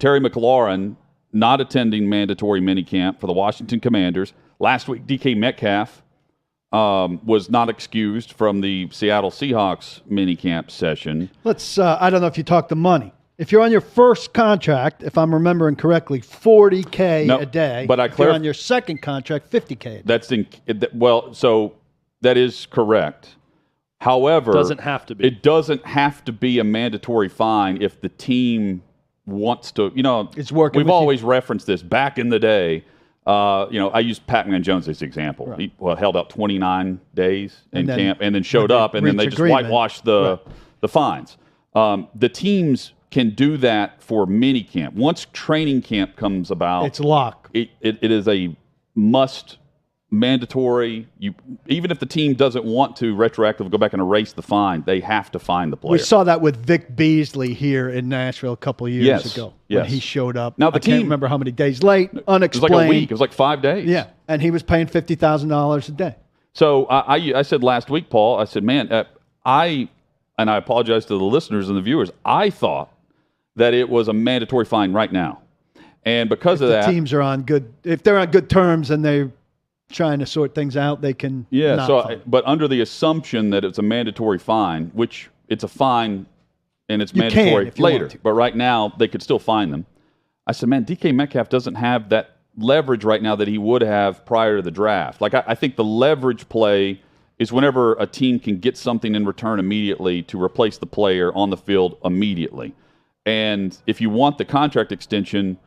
Terry McLaurin not attending mandatory minicamp for the Washington Commanders. Last week, DK Metcalf was not excused from the Seattle Seahawks minicamp session. Let's. I don't know if you talk the money. If you're on your first contract, if I'm remembering correctly, $40K a day. But if you're on your second contract, $50K a day. So that is correct. However, doesn't have to be. It doesn't have to be a mandatory fine if the team wants to. It's working. We've always referenced this back in the day. I used Pac-Man Jones as an example. Right. He held out 29 days in camp and then showed up, and then they just whitewashed the fines. The teams can do that for minicamp. Once training camp comes about, it's lock. It is a must. Mandatory. Even if the team doesn't want to retroactively go back and erase the fine, they have to fine the player. We saw that with Vic Beasley here in Nashville a couple of years ago when he showed up. Now I can't remember how many days late, unexplained. It was like a week. It was like 5 days. Yeah, and he was paying $50,000 a day. So I said last week, Paul, I said, man, I apologize to the listeners and the viewers. I thought that it was a mandatory fine right now, and because of that, teams are on good. If they're on good terms and they're trying to sort things out, they can. Yeah. But under the assumption that it's a mandatory fine, which it's a fine and it's mandatory later, but right now they could still fine them. I said, man, DK Metcalf doesn't have that leverage right now that he would have prior to the draft. Like I think the leverage play is whenever a team can get something in return immediately to replace the player on the field immediately. And if you want the contract extension,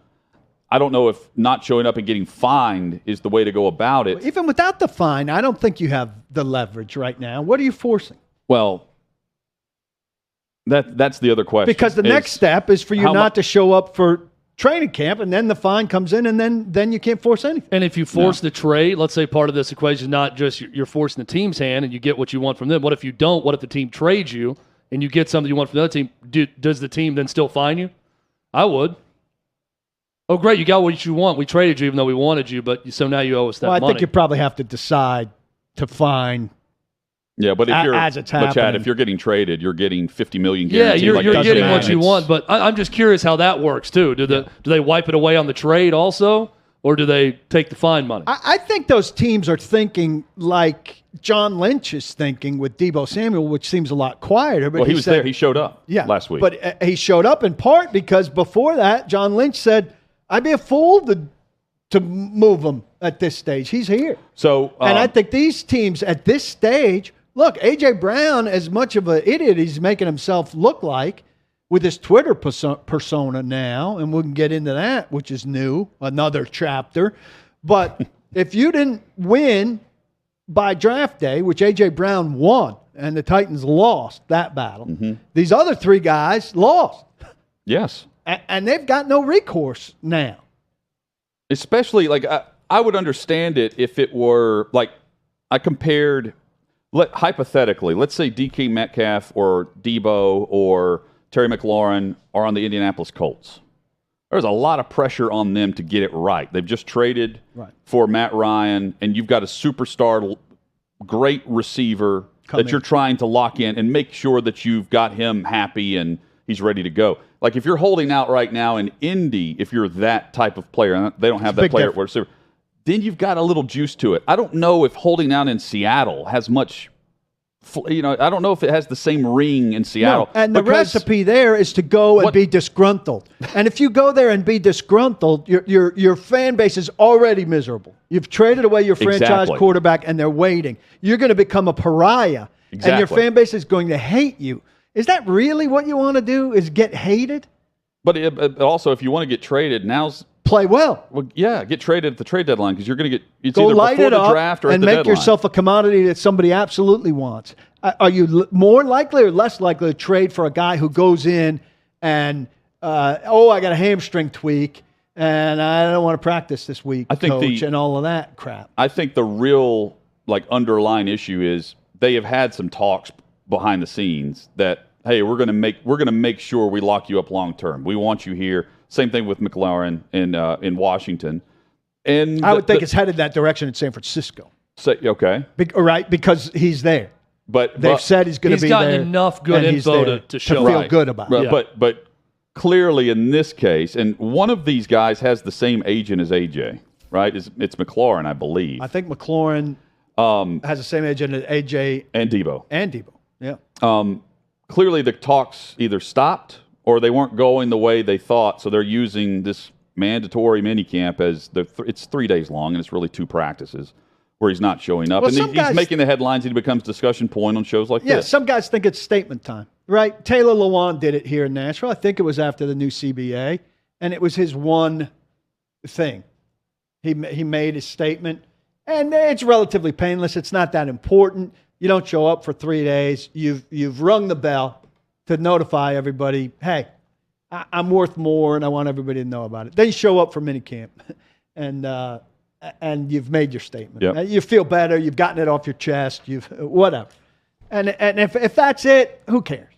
I don't know if not showing up and getting fined is the way to go about it. Even without the fine, I don't think you have the leverage right now. What are you forcing? Well, that's the other question. Because the next step is for you not to show up for training camp, and then the fine comes in, and then you can't force anything. And if you force the trade, let's say part of this equation is not just you're forcing the team's hand and you get what you want from them. What if you don't? What if the team trades you and you get something you want from the other team? Does the team then still fine you? I would. Oh, great, you got what you want. We traded you even though we wanted you, so now you owe us that money. I think you probably have to decide to fine. Yeah, but if as it's happening. Chad, if you're getting traded, you're getting $50 million guaranteed. Yeah, you're getting what you want, but I'm just curious how that works too. Do they wipe it away on the trade also, or do they take the fine money? I think those teams are thinking like John Lynch is thinking with Deebo Samuel, which seems a lot quieter. But he was there. He showed up last week. But he showed up in part because before that, John Lynch said, I'd be a fool to move him at this stage. He's here. And I think these teams at this stage, look, A.J. Brown, as much of an idiot he's making himself look like with his Twitter persona now, and we can get into that, which is new, another chapter. But if you didn't win by draft day, which A.J. Brown won, and the Titans lost that battle, these other three guys lost. Yes. And they've got no recourse now. Especially, I would understand it if it were, I compared, hypothetically, let's say DK Metcalf or Deebo or Terry McLaurin are on the Indianapolis Colts. There's a lot of pressure on them to get it right. They've just traded for Matt Ryan, and you've got a superstar, great receiver that you're trying to lock in and make sure that you've got him happy and he's ready to go. Like if you're holding out right now in Indy, if you're that type of player, and they don't have that player at receiver, then you've got a little juice to it. I don't know if holding out in Seattle has much, I don't know if it has the same ring in Seattle. No, and the recipe there is to go and be disgruntled. And if you go there and be disgruntled, your fan base is already miserable. You've traded away your franchise quarterback, and they're waiting. You're going to become a pariah, and your fan base is going to hate you. Is that really what you want to do, is get hated? But also, if you want to get traded, play well. Well, yeah, get traded at the trade deadline because you're going to get it's either before the draft or at the deadline. And make yourself a commodity that somebody absolutely wants. Are you more likely or less likely to trade for a guy who goes in and, I got a hamstring tweak and I don't want to practice this week, coach, and all of that crap? I think the real underlying issue is they have had some talks behind the scenes that, hey, we're going to make sure we lock you up long term. We want you here. Same thing with McLaurin in Washington. And I would think it's headed that direction in San Francisco. Okay. Right, because he's there. But they've said he's going to be there. He's gotten enough good info to show feel good about it. Yeah. But clearly in this case, and one of these guys has the same agent as AJ, right? It's McLaurin, I believe. I think McLaurin has the same agent as AJ and Debo. Yeah. Clearly, the talks either stopped or they weren't going the way they thought, so they're using this mandatory minicamp as it's 3 days long, and it's really 2 practices where he's not showing up. Well, and he's making the headlines, and he becomes discussion point on shows like this. Yeah, some guys think it's statement time, right? Taylor Lewan did it here in Nashville. I think it was after the new CBA, and it was his one thing. He made his statement, and it's relatively painless. It's not that important. You don't show up for 3 days. You've rung the bell to notify everybody, hey, I'm worth more, and I want everybody to know about it. Then you show up for minicamp, and you've made your statement. Yep. You feel better. You've gotten it off your chest. Whatever. And if that's it, who cares?